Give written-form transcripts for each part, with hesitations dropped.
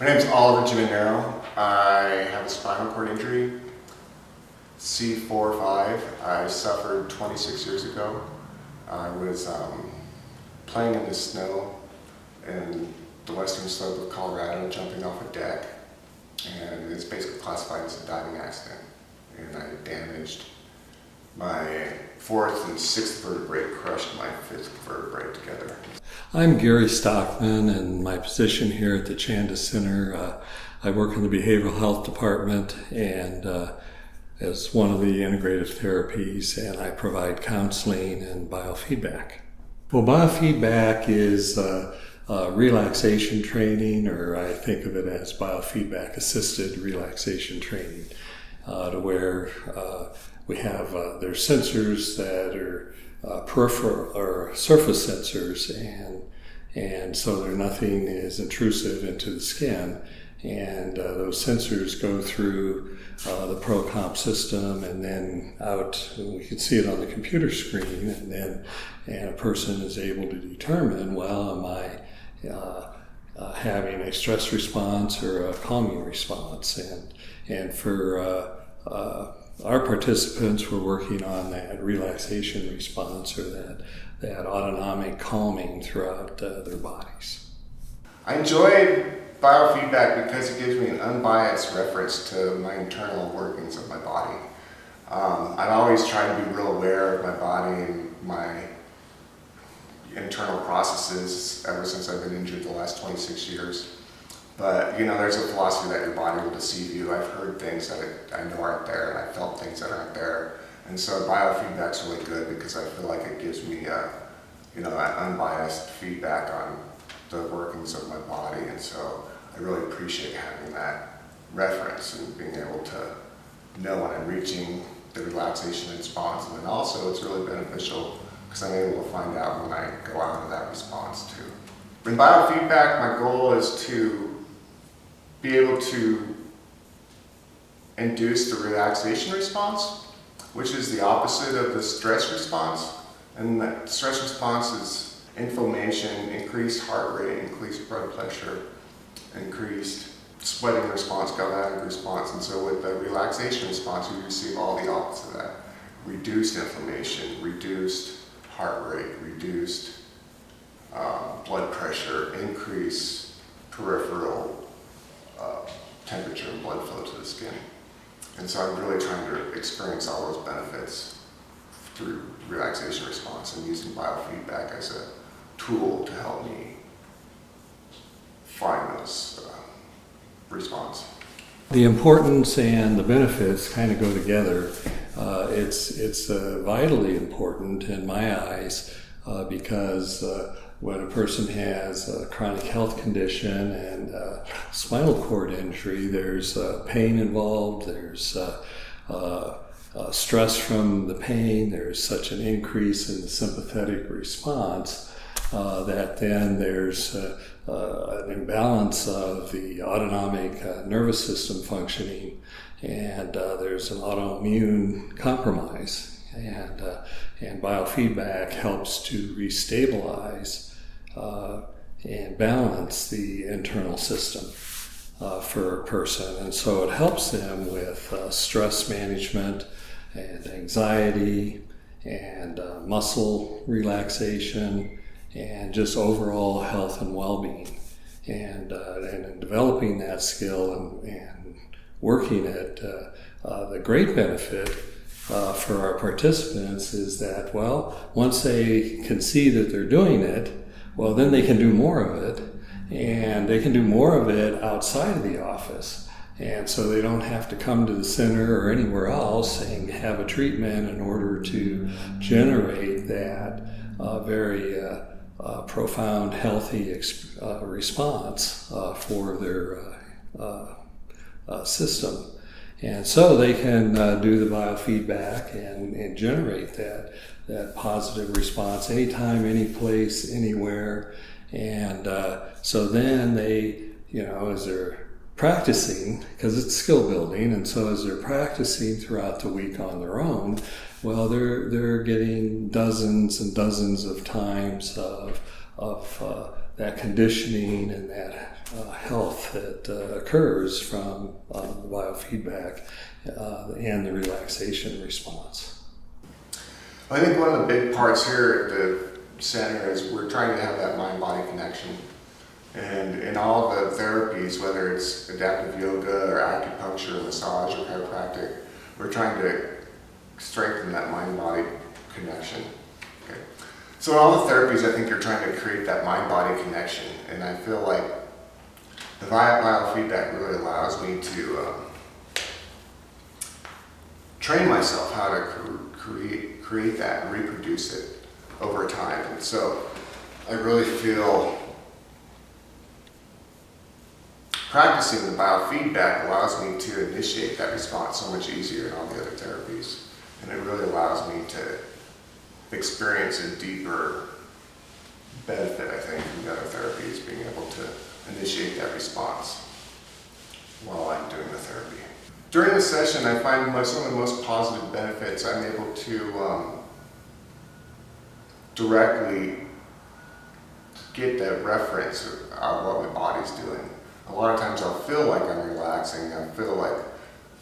My name is Oliver Giminero. I have a spinal cord injury, C4-5. I suffered 26 years ago. I was playing in the snow in the western slope of Colorado, jumping off a deck, and it's basically classified as a diving accident. And I damaged my fourth and sixth vertebrae, crushed my fifth vertebrae together. I'm Gary Stockman, and my position here at the Chanda Center, I work in the behavioral health department and as one of the integrative therapies, and I provide counseling and biofeedback. Well, biofeedback is relaxation training, or I think of it as biofeedback assisted relaxation training, to where we have there's sensors that are peripheral or surface sensors, and so nothing is intrusive into the skin, and those sensors go through the ProComp system and then out, and we can see it on the computer screen, and a person is able to determine, well, am I having a stress response or a calming response, and for our participants, we're working on that relaxation response, or that autonomic calming throughout their bodies. I enjoy biofeedback because it gives me an unbiased reference to my internal workings of my body. I've always tried to be real aware of my body and my internal processes ever since I've been injured the last 26 years. But, there's a philosophy that your body will deceive you. I've heard things that I know aren't there, and I felt things that aren't there. And so biofeedback's really good because I feel like it gives me an unbiased feedback on the workings of my body. And so I really appreciate having that reference and being able to know when I'm reaching the relaxation response. And then also it's really beneficial because I'm able to find out when I go out of that response too. In biofeedback, my goal is to be able to induce the relaxation response, which is the opposite of the stress response. And that stress response is inflammation, increased heart rate, increased blood pressure, increased sweating response, galvanic response. And so with the relaxation response, you receive all the opposite of that. Reduced inflammation, reduced heart rate, reduced blood pressure, increased peripheral temperature and blood flow to the skin. And so I'm really trying to experience all those benefits through relaxation response and using biofeedback as a tool to help me find those response. The importance and the benefits kind of go together. It's vitally important in my eyes because when a person has a chronic health condition and spinal cord injury, there's pain involved, there's stress from the pain, there's such an increase in the sympathetic response that then there's an imbalance of the autonomic nervous system functioning, and there's an autoimmune compromise, and biofeedback helps to restabilize and balance the internal system for a person. And so it helps them with stress management and anxiety and muscle relaxation and just overall health and well-being. And in developing that skill and working it, the great benefit for our participants is that, well, once they can see that they're doing it, well, then they can do more of it, and they can do more of it outside of the office. And so they don't have to come to the center or anywhere else and have a treatment in order to generate that very profound, healthy response for their system. And so they can do the biofeedback and generate that positive response anytime, any place, anywhere. And so then they, as they're practicing, because it's skill building, and so as they're practicing throughout the week on their own, well, they're getting dozens and dozens of times of that conditioning and that health that occurs from the biofeedback and the relaxation response. I think one of the big parts here at the center is we're trying to have that mind-body connection. And in all the therapies, whether it's adaptive yoga or acupuncture or massage or chiropractic, we're trying to strengthen that mind-body connection. Okay. So in all the therapies, I think you're trying to create that mind-body connection. And I feel like the biofeedback really allows me to train myself how to create that and reproduce it over time. And so I really feel practicing the biofeedback allows me to initiate that response so much easier in all the other therapies. And it really allows me to experience a deeper benefit, I think, from the other therapies, being able to initiate that response while I'm doing the therapy. During the session, I find some of the most positive benefits. I'm able to directly get that reference of what my body's doing. A lot of times I'll feel like I'm relaxing. I feel like,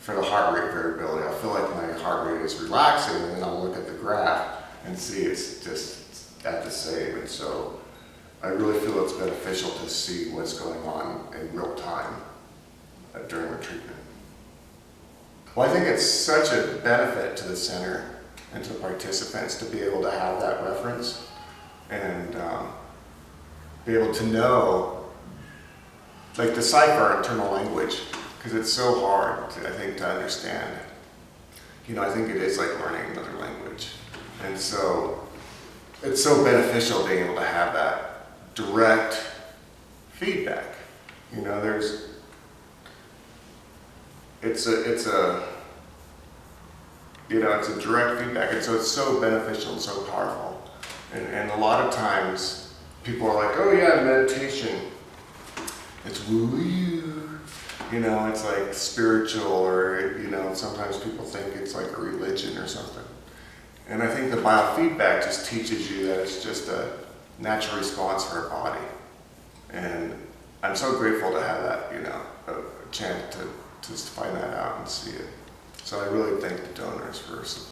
for the heart rate variability, I'll feel like my heart rate is relaxing, and then I'll look at the graph and see it's just at the same. And so I really feel it's beneficial to see what's going on in real time during the treatment. Well, I think it's such a benefit to the center and to the participants to be able to have that reference and be able to know, like, decipher our internal language, because it's so hard, I think, to understand. You know, I think it is like learning another language. And so it's so beneficial being able to have that direct feedback. You know, it's a direct feedback, and so it's so beneficial and so powerful. And a lot of times people are like, oh yeah, meditation, it's woo-woo, you know, it's like spiritual, or, you know, sometimes people think it's like a religion or something. And I think the biofeedback just teaches you that it's just a natural response for our body. And I'm so grateful to have that, you know, a chance to find that out and see it. So I really thank the donors for